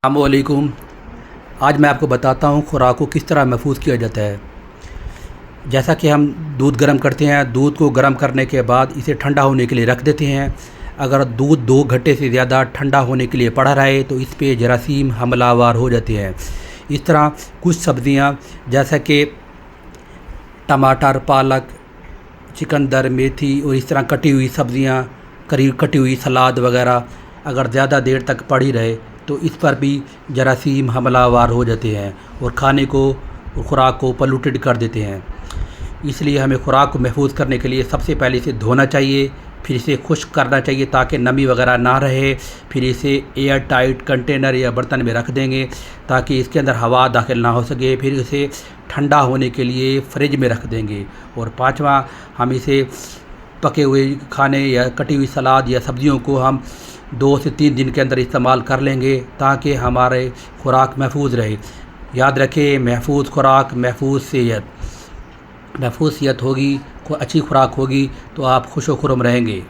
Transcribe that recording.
अस्सलामुअलैकुम। आज मैं आपको बताता हूँ खुराक को किस तरह महफूज किया जाता है। जैसा कि हम दूध गर्म करते हैं, दूध को गर्म करने के बाद इसे ठंडा होने के लिए रख देते हैं। अगर दूध 2 घंटे से ज़्यादा ठंडा होने के लिए पड़ा रहे तो इस पे जरासीम हमलावर हो जाते हैं। इस तरह कुछ सब्ज़ियाँ जैसा कि टमाटर, पालक, चिकंदर, मेथी और इस तरह कटी हुई सब्ज़ियाँ, कटी हुई सलाद वगैरह अगर ज़्यादा देर तक पड़ी रहे तो इस पर भी जरासीम हमलावर हो जाते हैं और खाने को और ख़ुराक को पॉल्यूटेड कर देते हैं। इसलिए हमें ख़ुराक को महफूज करने के लिए सबसे पहले इसे धोना चाहिए, फिर इसे खुश्क करना चाहिए ताकि नमी वगैरह ना रहे। फिर इसे एयर टाइट कंटेनर या बर्तन में रख देंगे ताकि इसके अंदर हवा दाखिल ना हो सके। फिर इसे ठंडा होने के लिए फ्रिज में रख देंगे। और पाँचवा, हम इसे पके हुए खाने या कटी हुई सलाद या सब्ज़ियों को हम 2 से 3 दिन के अंदर इस्तेमाल कर लेंगे ताकि हमारे ख़ुराक महफूज रहे। याद रखें, महफूज ख़ुराक महफूज सेहत। महफूज सेहत होगी, अच्छी खुराक होगी तो आप खुश व खुर्म रहेंगे।